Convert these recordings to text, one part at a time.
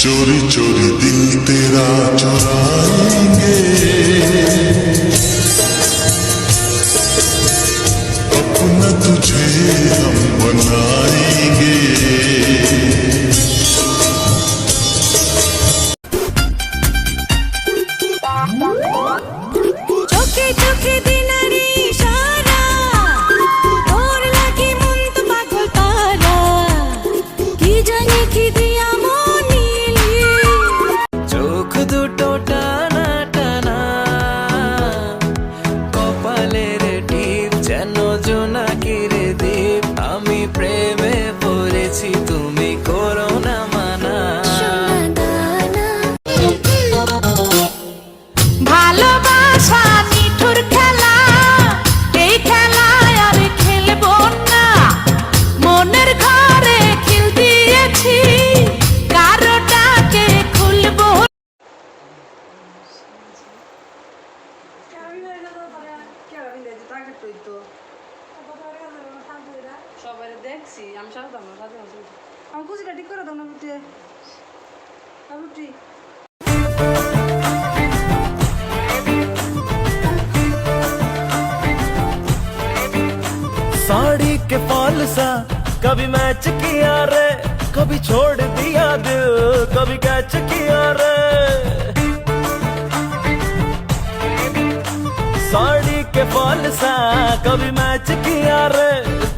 चोरी चोरी दिल तेरा चुराएंगे, अपना तुझे हम बनाएंगे। চোখে চোখে দিনারি ইশারা, তোর লাগি মন তো পাগল পারা, কি জানি কি দিয়া মন নিলি। চোখ দুটো টানা টানা, কপালের টিপ যেন জোনাকির দ্বীপ। আমি প্রেমে পড়েছি, তুমি করো না মানা। ভালোবাসা নিঠুর খেলা, এই খেলায় আর খেলবো না। মনের ঘরে খিল দিয়েছি, কারোটাকে খুলবো। সবাই দেখছি আমি সাজাতাম না, সাজানো আমি কুচিটা ঠিক করে দাম না বুঝতে বুঝি। साड़ी के फॉल सा कभी मैच किया रे, कभी छोड़ दिया दिल, कभी कैच किया रे। साड़ी के फॉल सा कभी मैच किया रे,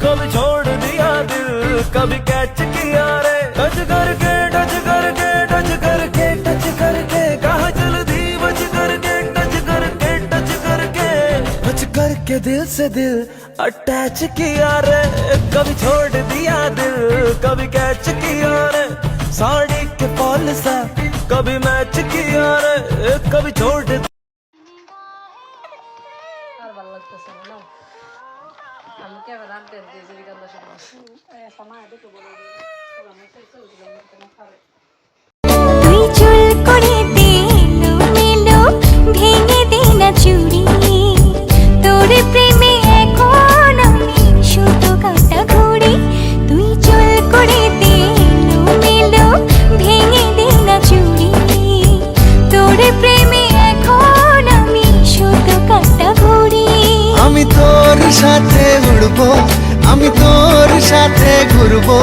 कभी छोड़ दिया दिल, कभी कैच किया रे। टच करके टच करके टच करके टच करके कहा जल्दी बच करके टच करके टच करके टच करके दिल से दिल अटैच किया रे। कभी छोड़ दिया दिल, कभी कैच किया रे। साड़ी के फॉल सा कभी मैच किया रे, कभी छोड़ আর ভালো লাগতেছে না, আমি ক্যামেরা আনতে দিয়েছি গান সময় দেখে বলে তুই চুল করে দিলো মেলো, ভেঙে দে না চুড়ি। তোর প্রেমে এখন আমি শুধু কাটা ঘুরি। তুই চুল করে দিলো মেলো, ভেঙে দে না চুড়ি। তোর প্রেমে এখন আমি শুধু কাটা ঘুরি। আমি তোর সাথে উড়বো, আমি তোর সাথে ঘুরবো,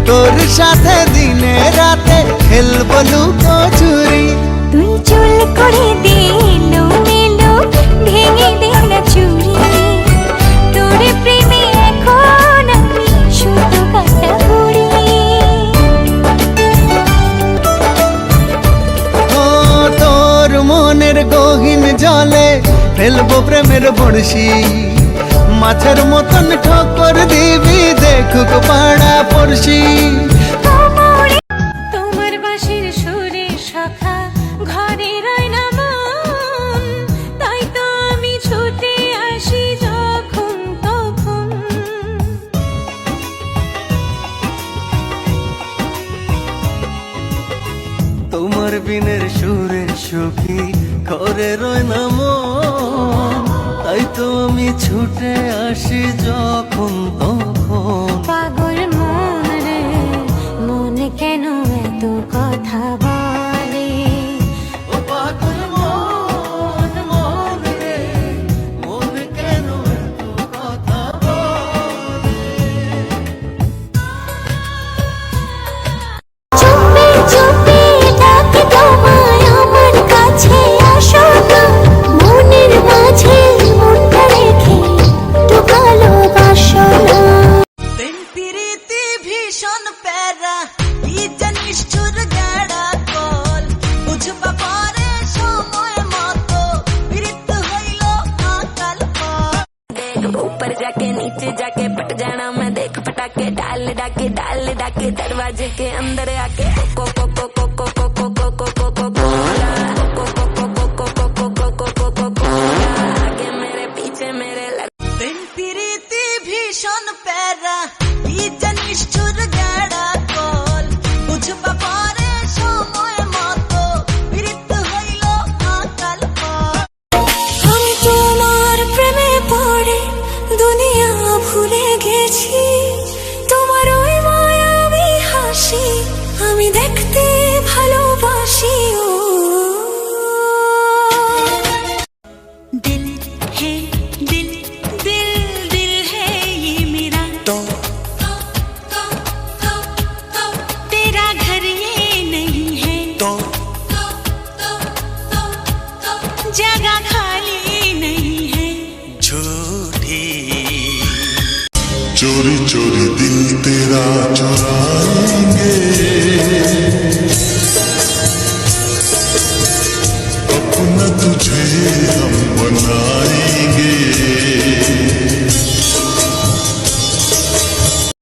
তোর সাথে দিনে রাতে খেলবো লুকোচুরি। তুই চুল করে দিলো মেলো, ভেঙে দে না চুড়ি। তোর প্রেমে এখন আমি শুধু কাটা ঘুরি। ও তোর মনের গহীন জলে ফেলবো প্রেমের বড়শি। মাছের মতন ঠোকর দিবি, দেখুক পাড়া পড়শি। তোমার বাঁশির সুরে সখা ঘরে রয় না মন, তাই তো আমি ছুটে আসি যখন তখন। তোমার বিনের সুরে সুখী ঘরে রয় না মন, তাই তো আমি ছুটে আসি যখন তখন। পাগল মন রে, মন কেন এত কথা বলে? ও পাগল মন, মন রে, মন কেন এত কথা বলে? চুপে চুপে ডাকে তোমায় আমার কাছে আসো না। মনের মাঝে মনটা রেখে তো ভালোবাসো না। প্রেম প্রীতি ভীষণ প্যারা, কি জানিস চুর গাড়া কল, বুঝবা পরে সময় মতো প্রীত হইল আকাল কল। देख ऊपर जाके नीचे जाके पट जाना मैं, देख पटाके डाल डाके दरवाजे के अंदर आके को को को को को को को को को को को कोला, को को को को को को को को को को को कोला, आगे मेरे पीछे मेरे लग। প্রেম প্রীতি ভীষণ প্যারা, কি জানিস চুর গাড়া কল, বুঝবা পরে সময় মতো প্রীত হইল আকাল কল। আমি তোমার প্রেমে পড়ে দুনিয়া ভুলে গেছি। তোমার ওই মায়াবী হাসি আমি तेरा चुराएंगे